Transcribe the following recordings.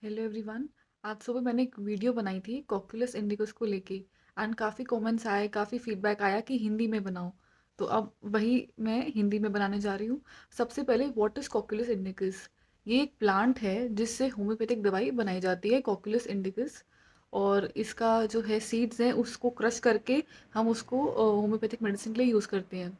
Hello everyone. आज सुबह मैंने एक वीडियो बनाई थी कॉक्यूलस इंडिकस को लेके एंड काफ़ी कमेंट्स आए, काफ़ी फीडबैक आया कि हिंदी में बनाओ। तो अब वही मैं हिंदी में बनाने जा रही हूँ। सबसे पहले व्हाट इज़ कॉक्यूलस इंडिकस। ये एक प्लांट है जिससे होम्योपैथिक दवाई बनाई जाती है, कॉक्यूलस इंडिकस। और इसका जो है सीड्स हैं उसको क्रश करके हम उसको होम्योपैथिक मेडिसिन के लिए यूज़ करते हैं।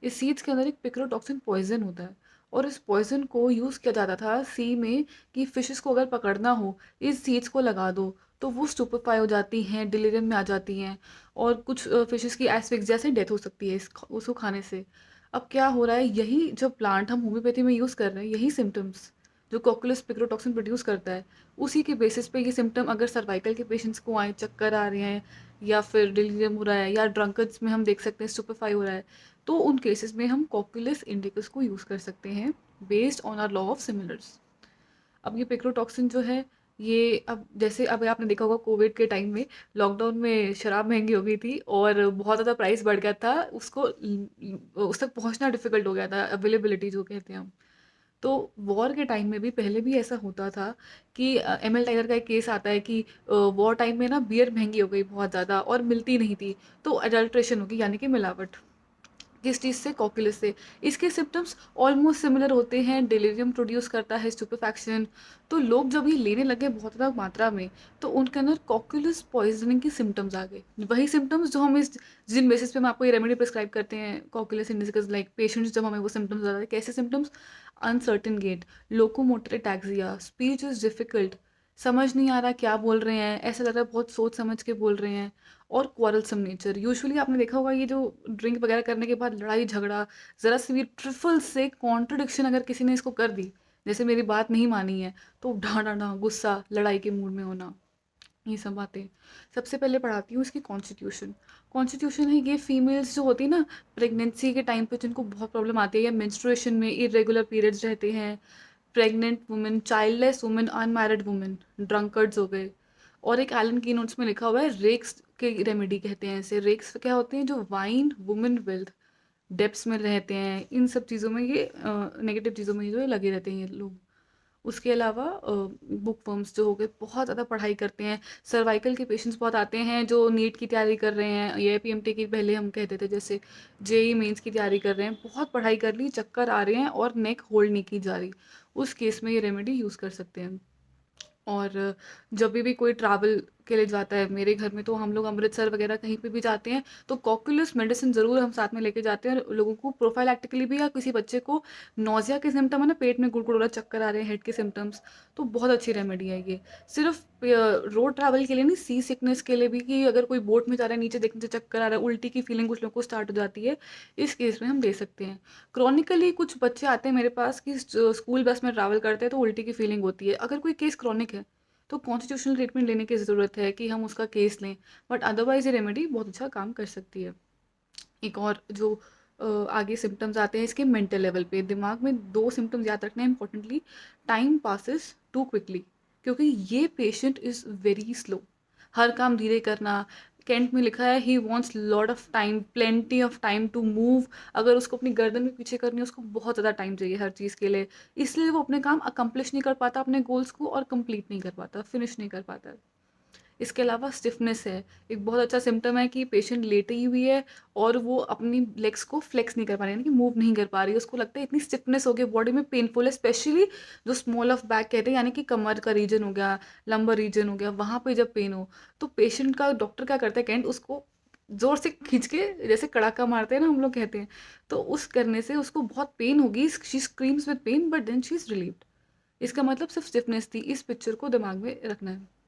इस सीड्स के अंदर एक पिक्रोटॉक्सिन पॉइजन होता है और इस पॉइजन को यूज़ किया जाता था सी में कि फिशेस को अगर पकड़ना हो इस सीड्स को लगा दो तो वो स्टूपेफाई हो जाती हैं, डिलीरियम में आ जाती हैं और कुछ फिशेस की एस्फिक्सिया से डेथ हो सकती है उसको खाने से। अब क्या हो रहा है, यही जो प्लांट हम होम्योपैथी में यूज़ कर रहे हैं, यही सिम्टम्स जो कॉकुलस पिक्रोटॉक्सिन प्रोड्यूस करता है, उसी के बेसिस पे ये सिम्टम अगर सर्वाइकल के पेशेंट्स को आए, चक्कर आ रहे हैं या फिर डिलीरियम हो रहा है या ड्रंकर्स में हम देख सकते हैं स्टूपेफाई हो रहा है, तो उन केसेस में हम कॉक्यूलस इंडिकस को यूज़ कर सकते हैं based on our law of similars. अब ये पिक्रोटॉक्सिन जो है, ये अब जैसे अब आपने देखा होगा कोविड के टाइम में, लॉकडाउन में शराब महंगी हो गई थी और बहुत ज़्यादा प्राइस बढ़ गया था, उसको उस तक पहुंचना डिफिकल्ट हो गया था, अवेलेबिलिटी जो कहते हैं हम। तो वॉर के टाइम में भी पहले भी ऐसा होता था कि एमएल टाइगर का एक केस आता है कि वॉर टाइम में ना बियर महंगी हो गई बहुत ज़्यादा और मिलती नहीं थी, तो अडल्ट्रेशन हो गई यानी कि मिलावट। किस चीज़ से? कॉकुलस से। इसके सिम्टम्स ऑलमोस्ट सिमिलर होते हैं, डिलीरियम प्रोड्यूस करता है, स्टुपेफैक्शन। तो लोग जब ये लेने लगे बहुत ज़्यादा मात्रा में, तो उनके अंदर कॉकुलस पॉइजनिंग के सिम्टम्स आ गए, वही सिम्टम्स जो हम इस जिन बेसिस पे हम आपको ये रेमेडी प्रिस्क्राइब करते हैं कॉकुलस इंडिकस, लाइक पेशेंट्स जब हमें वो सिम्टम्स आ रहे हैं, कैसे symptoms? Uncertain gait, locomotor ataxia, speech is difficult, समझ नहीं आ रहा क्या बोल रहे हैं, ऐसा लग रहा है बहुत सोच समझ के बोल रहे हैं, और क्वारलसम नेचर। यूजुअली आपने देखा होगा ये जो ड्रिंक वगैरह करने के बाद लड़ाई झगड़ा, ज़रा सी भी ट्रिफल से कॉन्ट्रडिक्शन अगर किसी ने इसको कर दी, जैसे मेरी बात नहीं मानी है, तो ढांढाना, गुस्सा, लड़ाई के मूड में होना, ये सब बातें। सबसे पहले पढ़ाती हूँ इसकी कॉन्स्टिट्यूशन। कॉन्स्टिट्यूशन है ये फीमेल्स जो होती है ना, प्रेगनेंसी के टाइम पे जिनको बहुत प्रॉब्लम आती है या मेंस्ट्रुएशन में इरेगुलर पीरियड्स रहते हैं, pregnant women, childless women, unmarried women, drunkards हो गए। और एक एलन की नोट्स में लिखा हुआ है रेक्स के रेमेडी कहते हैं इसे। रेक्स क्या होते हैं? जो वाइन वुमेन वेल्थ, डेप्स में रहते हैं, इन सब चीज़ों में ये नेगेटिव चीज़ों में ये जो लगे रहते हैं ये लोग। उसके अलावा बुक वर्म्स जो हो गए, बहुत ज़्यादा पढ़ाई करते हैं। सर्वाइकल के पेशेंट्स बहुत आते हैं जो नीट की तैयारी कर रहे हैं, ये पीएमटी की पहले हम कहते थे, जैसे जेई मेंस की तैयारी कर रहे हैं, बहुत पढ़ाई कर ली, चक्कर आ रहे हैं और नेक होल्ड नहीं की जा रही, उस केस में ये रेमेडी यूज़ कर सकते हैं। और जब भी कोई ट्रैवल के लिए जाता है, मेरे घर में तो हम लोग अमृतसर वगैरह कहीं पे भी जाते हैं तो कॉकुलस मेडिसिन ज़रूर हम साथ में लेके जाते हैं, और लोगों को प्रोफाइलैक्टिकली भी, या किसी बच्चे को नोज़िया के सिम्टम है ना, पेट में गुड़गुड़ हो रहा है, चक्कर आ रहे हैं, हेड के सिम्टम्स, तो बहुत अच्छी रेमेडी है ये। सिर्फ रोड ट्रैवल के लिए नहीं, सी सिकनेस के लिए भी, कि अगर कोई बोट में जा रहा है, नीचे देखने से चक्कर आ रहा है, उल्टी की फीलिंग कुछ लोगों को स्टार्ट हो जाती है, इस केस में हम दे सकते हैं। क्रॉनिकली कुछ बच्चे आते हैं मेरे पास कि स्कूल बस में ट्रैवल करते हैं तो उल्टी की फीलिंग होती है, अगर कोई केस क्रॉनिक है तो कॉन्स्टिट्यूशनल ट्रीटमेंट लेने की ज़रूरत है कि हम उसका केस लें, बट अदरवाइज ये रेमेडी बहुत अच्छा काम कर सकती है। एक और जो आगे सिम्टम्स आते हैं इसके मेंटल लेवल पे, दिमाग में दो सिम्टम्स याद रखना है importantly. Time passes too quickly, क्योंकि ये पेशेंट इज़ वेरी स्लो, हर काम धीरे करना। कैंट में लिखा है he wants lot of time, plenty of time to move. अगर उसको अपनी गर्दन में पीछे करनी है, उसको बहुत ज़्यादा टाइम चाहिए हर चीज़ के लिए, इसलिए वो अपने काम अकम्प्लिश नहीं कर पाता, अपने गोल्स को, और कंप्लीट नहीं कर पाता, फिनिश नहीं कर पाता। इसके अलावा स्टिफनेस है, एक बहुत अच्छा सिम्टम है कि पेशेंट लेटी हुई है और वो अपनी लेग्स को फ्लेक्स नहीं कर पा रही, यानी कि मूव नहीं कर पा रही है, उसको लगता है इतनी स्टिफनेस हो गई बॉडी में, पेनफुल है, स्पेशली जो स्मॉल ऑफ बैक कहते हैं, यानी कि कमर का रीजन हो गया, लंबर रीजन हो गया, वहाँ पे जब पेन हो, तो पेशेंट का डॉक्टर क्या करता है, कैंट उसको जोर से खींच के, जैसे कड़ाका मारते हैं ना हम लोग कहते हैं, तो उस करने से उसको बहुत पेन होगी, she screams with pain but then she is relieved. इसका मतलब सिर्फ स्टिफनेस थी, इस पिक्चर को दिमाग में रखना है।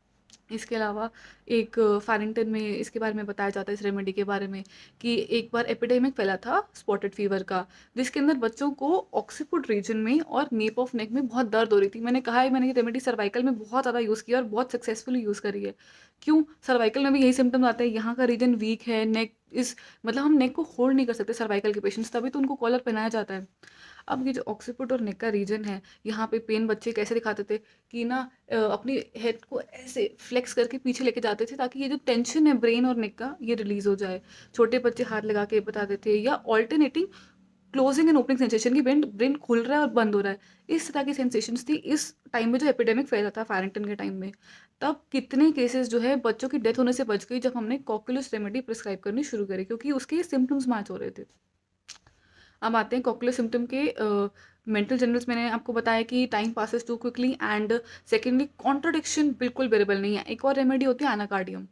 इसके अलावा एक फैरिंगटन में इसके बारे में बताया जाता है, इस रेमेडी के बारे में, कि एक बार एपिडेमिक फैला था स्पॉटेड फीवर का, जिसके अंदर बच्चों को ऑक्सीपुट रीजन में और नेप ऑफ नेक में बहुत दर्द हो रही थी। मैंने कहा है, मैंने ये रेमेडी सर्वाइकल में बहुत ज़्यादा यूज़ किया और बहुत सक्सेसफुली यूज़ करी है। क्यों? सर्वाइकल में भी यही सिम्टम्स आते हैं, यहाँ का रीजन वीक है, नेक इस, मतलब हम नेक को होल्ड नहीं कर सकते सर्वाइकल के पेशेंट्स, तभी तो उनको कॉलर पहनाया जाता है। अब ये जो ऑक्सीपुट और नेक का रीजन है, यहाँ पे पेन बच्चे कैसे दिखाते थे कि ना, अपनी हेड को ऐसे फ्लेक्स करके पीछे लेके जाते थे ताकि ये जो टेंशन है ब्रेन और नेक का, ये रिलीज हो जाए। छोटे बच्चे हाथ लगा के बताते थे, या alternating closing and opening sensation की ब्रेन ब्रेन खुल रहा है और बंद हो रहा है, इस तरह की सेंसेशंस थी इस टाइम में जो एपिडेमिक फैला था फैरिंगटन के टाइम में। तब कितने केसेस जो है बच्चों की डेथ होने से बच गई जब हमने कॉकुलस रेमेडी प्रिस्क्राइब करनी शुरू करी, क्योंकि उसके सिम्टम्स मैच हो रहे थे। अब आते हैं कॉकुलर सिम्टम के मेंटल जनरल्स। मैंने आपको बताया कि time passes too quickly, and secondly contradiction बिल्कुल बेरेबल नहीं है। एक और रेमेडी होती है एनाकार्डियम।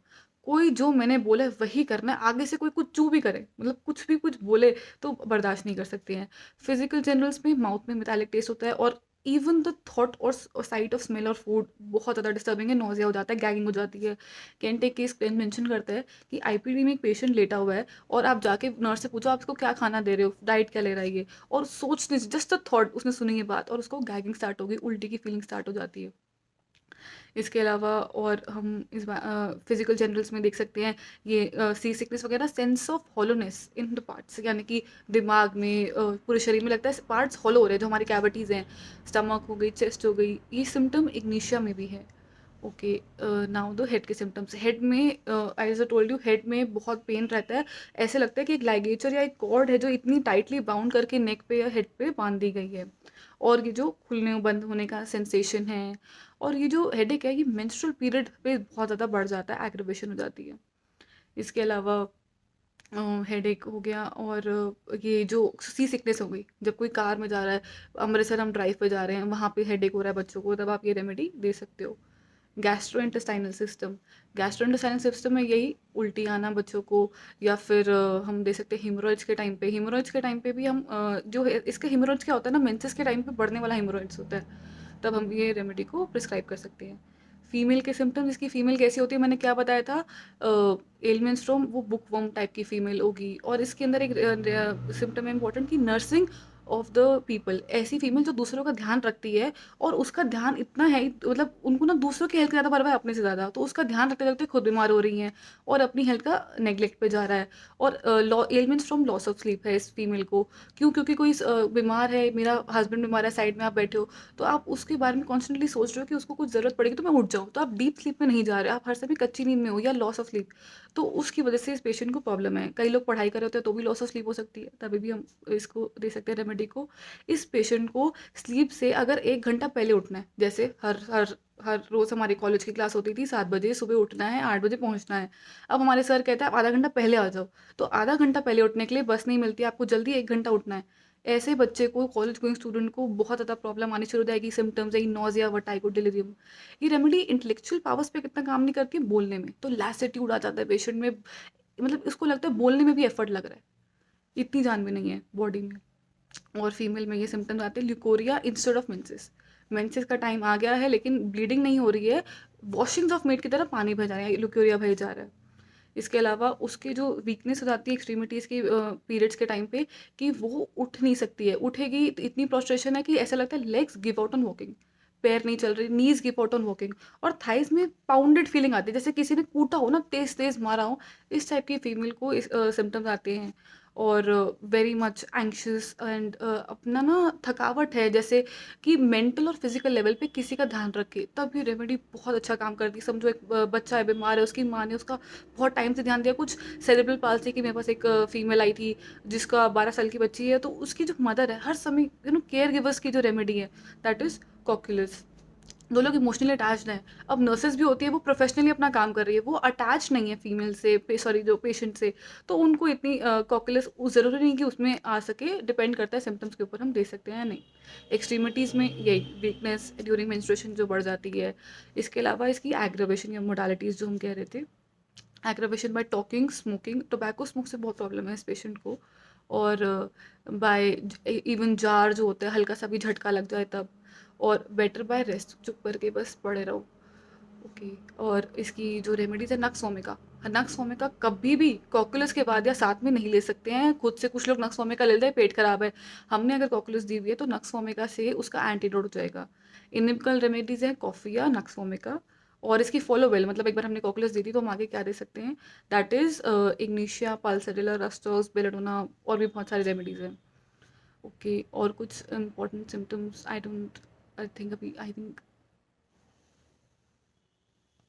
कोई जो मैंने बोला है वही करना है, आगे से कोई कुछ चू भी करे, मतलब कुछ भी कुछ बोले तो बर्दाश्त नहीं कर सकते हैं। फिजिकल जनरल्स में माउथ में मेटालिक टेस्ट होता है, और इवन द थॉट और साइट ऑफ स्मेल और फूड बहुत ज़्यादा डिस्टर्बिंग है, नोजिया हो जाता है, गैगिंग हो जाती है। कैंटेक केस मेंशन करता है कि आईपीडी में एक पेशेंट लेटा हुआ है और आप जाके नर्स से पूछो आप इसको क्या खाना दे रहे हो, डाइट क्या ले रहा है ये, और सोचने से जस्ट अ थॉट उसने सुनी ये बात और उसको गैगिंग स्टार्ट हो गई, उल्टी की फीलिंग स्टार्ट हो जाती है। इसके अलावा और हम इस फिजिकल जनरल्स में देख सकते हैं ये सी सिकनेस वगैरह, sense of hollowness in the parts, यानी कि दिमाग में पूरे शरीर में लगता है पार्ट्स हॉलो हो रहे हैं, जो हमारी कैविटीज़ हैं, स्टमक हो गई, चेस्ट हो गई, ये सिम्टम इग्निशिया में भी है। ओके, नाउ द हेड के सिम्टम्स। हेड में as I told you, head में बहुत पेन रहता है। ऐसे लगता है कि एक लाइगेचर या एक कॉर्ड है जो इतनी टाइटली बाउंड करके नेक पे या हेड पे बांध दी गई है। और ये जो खुलने बंद होने का सेंसेशन है, और ये जो हेडेक है ये मेंस्ट्रुअल पीरियड पे बहुत ज़्यादा बढ़ जाता है, एग्रीवेशन हो जाती है। इसके अलावा हेडेक हो गया, और ये जो सी सिकनेस हो गई, जब कोई कार में जा रहा है, अमृतसर हम ड्राइव पे जा रहे हैं, वहाँ पे हेडेक हो रहा है बच्चों को, तब आप ये रेमेडी दे सकते हो। Gastrointestinal system. गैस्ट्रोइंटेस्टाइनल सिस्टम में यही उल्टी आना बच्चों को, या फिर हम दे सकते हैं हिमोरॉइड्स के टाइम पे। हिमोरॉइड्स के टाइम पे भी हम जो है इसके हिमोरॉइड्स क्या होता है ना, मेंसेस के टाइम पे बढ़ने वाला हिमोरॉइड्स होता है, तब हम ये रेमेडी को प्रिस्क्राइब कर सकते हैं। फीमेल के सिम्टम्स, इसकी फीमेल कैसी होती है मैंने क्या बताया था, एलमेंस्ट्रोम, वो बुक वर्म टाइप की फीमेल होगी। और इसके अंदर एक सिम्टम है इंपॉर्टेंट कि नर्सिंग ऑफ द पीपल, ऐसी फीमेल जो दूसरों का ध्यान रखती है, और उसका ध्यान इतना है, मतलब उनको ना दूसरों की हेल्थ का ज़्यादा परवाह है अपने से ज़्यादा, तो उसका ध्यान रखते रखते खुद बीमार हो रही हैं और अपनी हेल्थ का नेग्लेक्ट पे जा रहा है। और elements from loss of sleep है इस फीमेल को। क्यों? क्योंकि कोई बीमार है, मेरा हस्बैंड बीमार है, साइड में आप बैठे हो, तो आप उसके बारे में कॉन्स्टेंटली सोच रहे हो कि उसको कुछ ज़रूरत पड़ेगी तो मैं उठ जाऊँ, तो आप डीप स्लीप में नहीं जा रहे, आप हर समय कच्ची नींद में हो या लॉस ऑफ स्लीप। तो उसकी वजह से इस पेशेंट को प्रॉब्लम है। कई लोग पढ़ाई कर रहे होते हैं तो भी लॉस ऑफ स्लीप हो सकती है, तभी भी हम इसको दे सकते हैं रेमेडी को। इस पेशेंट को स्लीप से अगर 1 घंटा पहले उठना है, जैसे हर हर हर रोज़ हमारी कॉलेज की क्लास होती थी 7 बजे, सुबह उठना है, 8 बजे पहुँचना है। अब हमारे सर कहते हैं आप आधा घंटा पहले आ जाओ, तो आधा घंटा पहले उठने के लिए बस नहीं मिलती, आपको जल्दी 1 घंटा उठना है। ऐसे बच्चे को, कॉलेज गोइंग स्टूडेंट को बहुत ज़्यादा प्रॉब्लम आनी शुरू हो जाएगी, सिम्पटम्स है नोज़िया, वर्टाइगो, डिलीरियम। ये रेमेडी इंटेलेक्चुअल पावर्स पे कितना काम नहीं करती, बोलने में। तो लैसिट्यूड आ जाता है पेशेंट में, मतलब इसको लगता है बोलने में भी एफर्ट लग रहा है, इतनी जान भी नहीं है बॉडी में। और फीमेल में ये सिम्टम्स आते हैं leucorrhoea instead of menses. Menses का टाइम आ गया है लेकिन ब्लीडिंग नहीं हो रही है, वॉशिंग्स ऑफ मेड की तरह पानी बह जा रहा है, ल्यूकोरिया बह जा रहा है। इसके अलावा उसकी जो वीकनेस हो जाती है एक्सट्रीमिटीज़ की पीरियड्स के टाइम पे, कि वो उठ नहीं सकती है, उठेगी तो इतनी प्रोस्ट्रेशन है कि ऐसा लगता है legs give out on walking, पैर नहीं चल रही, नीज गिव आउट ऑन वॉकिंग। और थाइस में पाउंडेड फीलिंग आती है, जैसे किसी ने कूटा हो ना, तेज तेज मारा हो, इस टाइप की फीमेल को इस सिम्टम्स आते हैं। और वेरी मच एंक्शियस एंड अपना ना थकावट है, जैसे कि मेंटल और फिजिकल लेवल पे किसी का ध्यान रखे, तब ये रेमेडी बहुत अच्छा काम करती है। समझो एक बच्चा है, बीमार है, उसकी माँ ने उसका बहुत टाइम से ध्यान दिया, कुछ सेरेब्रल पाल्सी की, मेरे पास एक फीमेल आई थी जिसका 12 साल की बच्ची है, तो उसकी जो मदर है हर समय केयर गिवर्स की जो रेमेडी है दैट इज़ कॉक्यूलस। दो लोग इमोशनली अटैच्ड हैं। अब नर्सेज भी होती है, वो प्रोफेशनली अपना काम कर रही है, वो अटैच नहीं है फीमेल से, सॉरी जो पेशेंट से, तो उनको इतनी कॉक्यूलस ज़रूरी नहीं कि उसमें आ सके, डिपेंड करता है सिम्टम्स के ऊपर हम दे सकते हैं या नहीं। एक्सट्रीमिटीज़ में यही वीकनेस ड्यूरिंग मेंस्ट्रुएशन जो बढ़ जाती है। इसके अलावा इसकी एग्रावेशन या मोडालिटीज़ जो हम कह रहे थे, aggravation bye talking, smoking, tobacco smoke से बहुत प्रॉब्लम है इस पेशेंट को। और बाय इवन जार जो होता है, हल्का सा भी झटका लग जाए तब। और बेटर बाय रेस्ट, चुप करके बस पड़े रहो। ओके। और इसकी जो रेमेडीज है नक्स वोमिका, नक्स वोमिका कभी भी कॉकुलस के बाद या साथ में नहीं ले सकते हैं, खुद से कुछ लोग नक्स वोमिका ले लेते हैं, पेट खराब है, हमने अगर कॉकुलस दी हुई है तो नक्स वोमिका से उसका एंटीडोट हो जाएगा। इनिपिकल रेमेडीज है कॉफी या नक्स वोमिका। और इसकी फॉलो वेल, मतलब एक बार हमने कॉकुलस दी थी तो हम आगे क्या दे सकते हैं, दैट इज इग्निशिया, पाल्सेडिला, रस्टर्स, बेलेडोना, और भी बहुत सारी रेमेडीज हैं। ओके, और कुछ important symptoms I don't, I think अभी आई थिंक